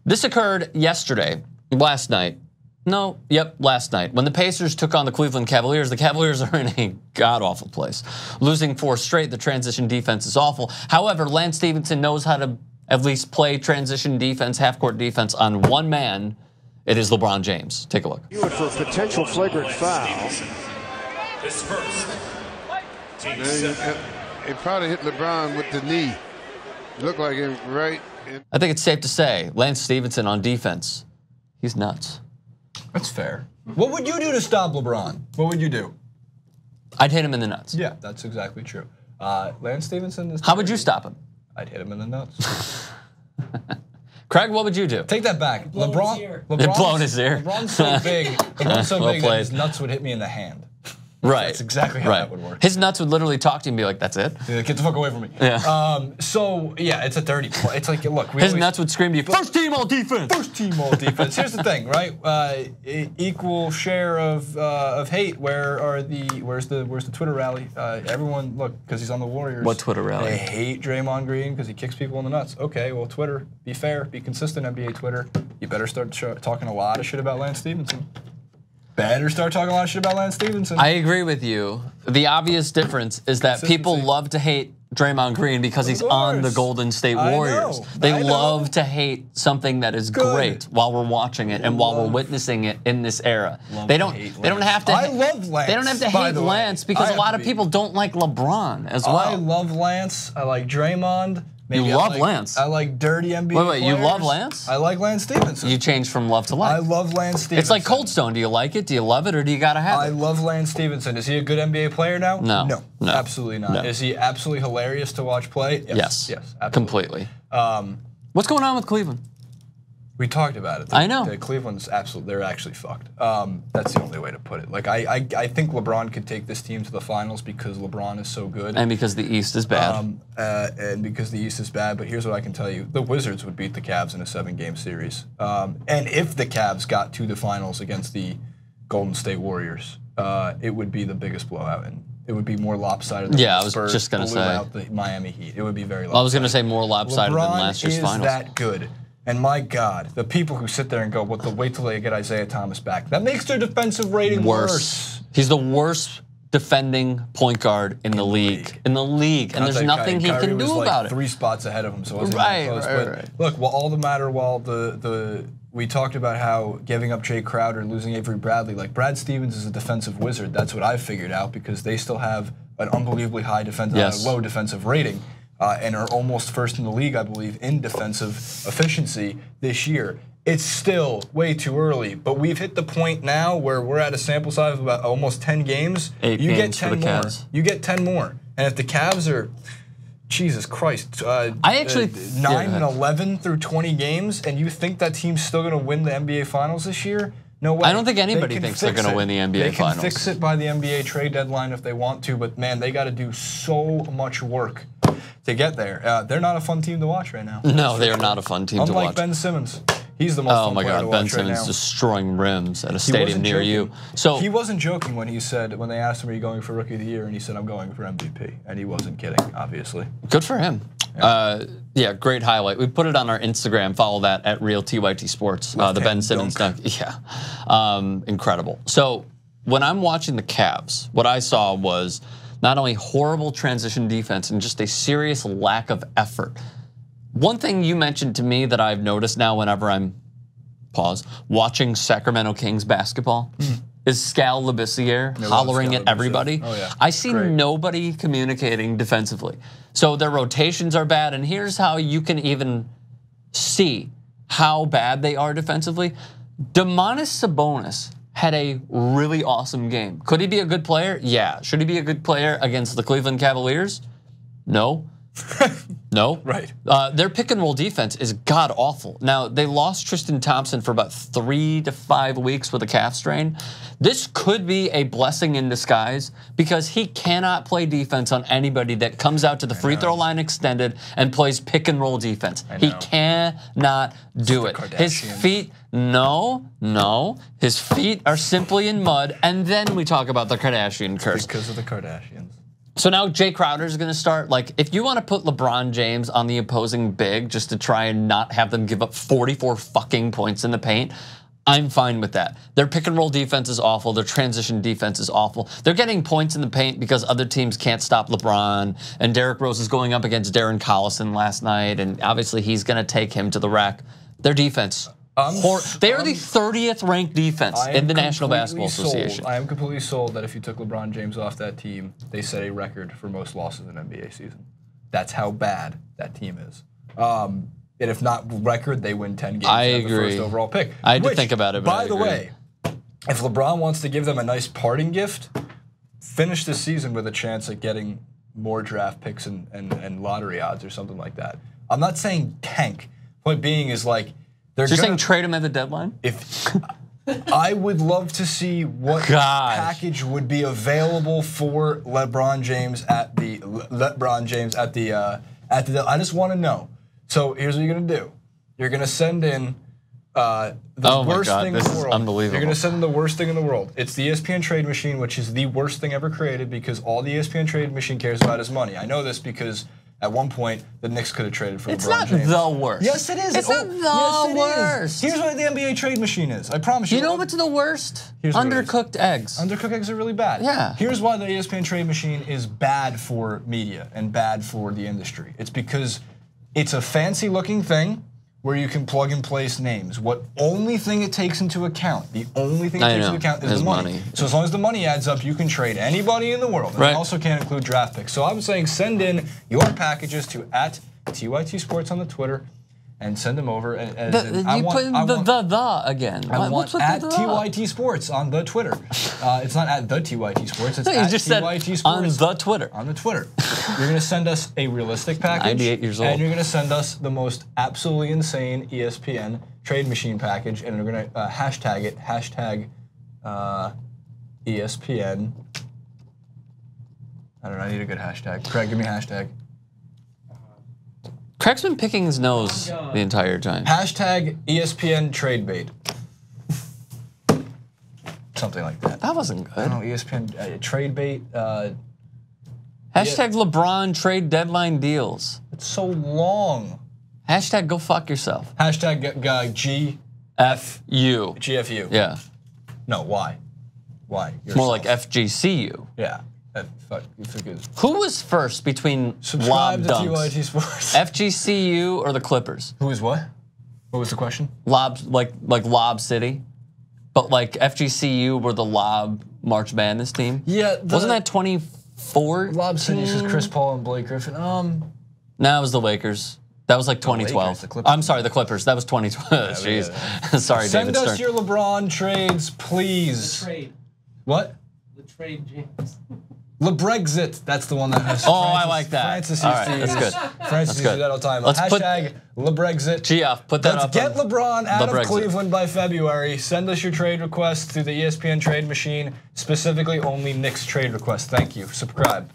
This occurred last night. Last night. When the Pacers took on the Cleveland Cavaliers, the Cavaliers are in a god-awful place. Losing 4 straight, the transition defense is awful. However, Lance Stephenson knows how to at least play transition defense, half-court defense on one man. It is LeBron James. Take a look. You went for a potential flagrant foul. His first. It probably hit LeBron with the knee. It looked like him right. I think it's safe to say Lance Stephenson on defense, he's nuts. That's fair. What would you do to stop LeBron? What would you do? I'd hit him in the nuts. Yeah, that's exactly true. Lance Stephenson is. How would you stop him? I'd hit him in the nuts. Craig, what would you do? Take that back. LeBron's blown his ear. LeBron's so big. LeBron's so Well big played. that his nuts would hit me in the hand. Right. That's exactly how that would work. His nuts would literally talk to you and be like, "That's it." Yeah, get the fuck away from me. Yeah. So yeah, it's a dirty play. It's like, look, his nuts would scream to you, "First team all defense." First team all defense. Here's the thing, right? Equal share of hate. Where's the Twitter rally? Everyone, look, because he's on the Warriors. What Twitter rally? They hate Draymond Green because he kicks people in the nuts. Okay, well, Twitter, be fair, be consistent. NBA Twitter, you better start talking a lot of shit about Lance Stephenson. Better start talking a lot of shit about Lance Stephenson. I agree with you. The obvious difference is that people love to hate Draymond Green because he's on the Golden State Warriors. They love to hate something that is great while we're watching it and while we're witnessing it in this era. They don't have to. I love Lance. They don't have to hate Lance because a lot of people don't like LeBron as well. I love Lance. I like Draymond. Maybe you love Lance. I like dirty NBA Wait, you love Lance? I like Lance Stephenson. You changed from love to like. I love Lance Stephenson. It's like Cold Stone. Do you like it? Do you love it? Or do you gotta have it? I love Lance Stephenson. Is he a good NBA player now? No. No. Absolutely not. No. Is he absolutely hilarious to watch play? Yes. Yes. Absolutely. Completely. What's going on with Cleveland? We talked about it. I know. Cleveland's they're actually fucked. That's the only way to put it. Like I think LeBron could take this team to the finals because LeBron is so good. And because the East is bad. And because the East is bad. But here's what I can tell you. The Wizards would beat the Cavs in a 7-game series. And if the Cavs got to the finals against the Golden State Warriors, it would be the biggest blowout. And it would be more lopsided than I Spurs was just going to say. out the Miami Heat. It would be very lopsided. Well, I was going to say more lopsided than last year's finals. LeBron is that good. And my God, the people who sit there and go, "Well, wait till they get Isaiah Thomas back," that makes their defensive rating worse. He's the worst defending point guard in the league. In the league, and there's nothing he can do about it. 3 spots ahead of him, so it wasn't even close. But look, all the matter while we talked about how giving up Jay Crowder, losing Avery Bradley, like Brad Stevens is a defensive wizard. That's what I figured out because they still have an unbelievably high low defensive rating. And are almost first in the league, I believe, in defensive efficiency this year. It's still way too early, but we've hit the point now where we're at a sample size of about almost 10 games. 8 you games get 10 for the more. Cavs. You get 10 more. And if the Cavs are, Jesus Christ, I actually 9-11 through 20 games, and you think that team's still going to win the NBA Finals this year? No way. I don't think anybody thinks they're going to win the NBA Finals. They can fix it by the NBA trade deadline if they want to, but man, they got to do so much work to get there. They're not a fun team to watch right now. No, they are not a fun team to watch. Unlike Ben Simmons. He's the most fun player to watch Ben Simmons right now. destroying rims at a stadium near you. So he wasn't joking when they asked him, "Are you going for Rookie of the Year?" and he said, "I'm going for MVP," and he wasn't kidding, obviously. Good for him. Yeah, great highlight. We put it on our Instagram. Follow that at RealTYT Sports. The Ben Simmons dunk. Yeah, incredible. So when I'm watching the Cavs, what I saw was not only horrible transition defense and just a serious lack of effort. One thing you mentioned to me that I've noticed now whenever I'm watching Sacramento Kings basketball is Skal Labissiere hollering at everybody. Oh, yeah. I see nobody communicating defensively. So their rotations are bad, and here's how you can even see how bad they are defensively. Domantas Sabonis had a really awesome game. Could he be a good player? Yeah. Should he be a good player against the Cleveland Cavaliers? No. No. Right. Their pick and roll defense is god awful. Now, they lost Tristan Thompson for about 3 to 5 weeks with a calf strain. This could be a blessing in disguise because he cannot play defense on anybody that comes out to the free throw line extended and plays pick and roll defense. He cannot do it. His feet, no. His feet are simply in mud. And then we talk about the Kardashian curse. Because of the Kardashians. So now Jay Crowder's going to start. Like, if you want to put LeBron James on the opposing big just to try and not have them give up 44 fucking points in the paint, I'm fine with that. Their pick and roll defense is awful. Their transition defense is awful. They're getting points in the paint because other teams can't stop LeBron. And Derrick Rose is going up against Darren Collison last night, and obviously he's going to take him to the rack. Their defense. They are the 30th ranked defense in the National Basketball Association. I am completely sold that if you took LeBron James off that team, they set a record for most losses in an NBA season. That's how bad that team is. And if not record, they win 10 games. I agree. agree. The first overall pick. I had to think about it. But by the way, if LeBron wants to give them a nice parting gift, finish the season with a chance at getting more draft picks and lottery odds or something like that. I'm not saying tank. Point being is like, you're saying trade him at the deadline? If I would love to see what package would be available for LeBron James at the I just want to know. So here's what you're gonna do. You're gonna send in the worst thing in the world. Unbelievable. You're gonna send in the worst thing in the world. It's the ESPN trade machine, which is the worst thing ever created because all the ESPN trade machine cares about is money. I know this because at one point, the Knicks could have traded for LeBron James. It's not the worst. Yes, it is. It's not the worst. Here's what the NBA trade machine is. I promise you. You know what's the worst? Here's undercooked eggs. Undercooked eggs are really bad. Yeah. Here's why the ESPN trade machine is bad for media and bad for the industry. It's because it's a fancy-looking thing where you can plug and place names. What only thing it takes into account, the only thing it takes into account is the money. So as long as the money adds up, you can trade anybody in the world. And it also can't include draft picks. So I'm saying send in your packages to @TYT Sports on the Twitter and send them over. You put the again. I want @TYT Sports on the Twitter. It's not @TYT Sports. It's @TYT Sports on the Twitter. On the Twitter. You're going to send us a realistic package. 98 years old. And you're going to send us the most absolutely insane ESPN trade machine package. And we're going to hashtag it. Hashtag ESPN. I don't know. I need a good hashtag. Craig, give me a hashtag. Craig's been picking his nose the entire time. Hashtag ESPN trade bait. Something like that. That wasn't good. No, ESPN trade bait. Hashtag LeBron trade deadline deals. It's so long. Hashtag go fuck yourself. Hashtag GFU. GFU. Yeah. No, why? Why? It's more like FGCU. Yeah. Who was first between Subscribe Lob to Dunks? TYT Sports. FGCU or the Clippers? Who is what? What was the question? Lob, like Lob City, but like FGCU were the Lob March Madness team. Yeah. Wasn't that 24? Lob City is Chris Paul and Blake Griffin. No, it was the Lakers. That was like 2012. I'm sorry, the Clippers. That was 2012. Jeez. Sorry, David Stern. Send us your LeBron trades, please. The trade. What? The trade, James. LeBrexit. That's the one that has. I like that. Francis all used right, to that's use. good. Francis used to do that all the time. Let's Hashtag LeBrexit. GF, put that Let's up. get LeBron out of LeBrexit. Cleveland by February. Send us your trade requests through the ESPN trade machine. Specifically, only Knicks trade requests. Thank you. Subscribe.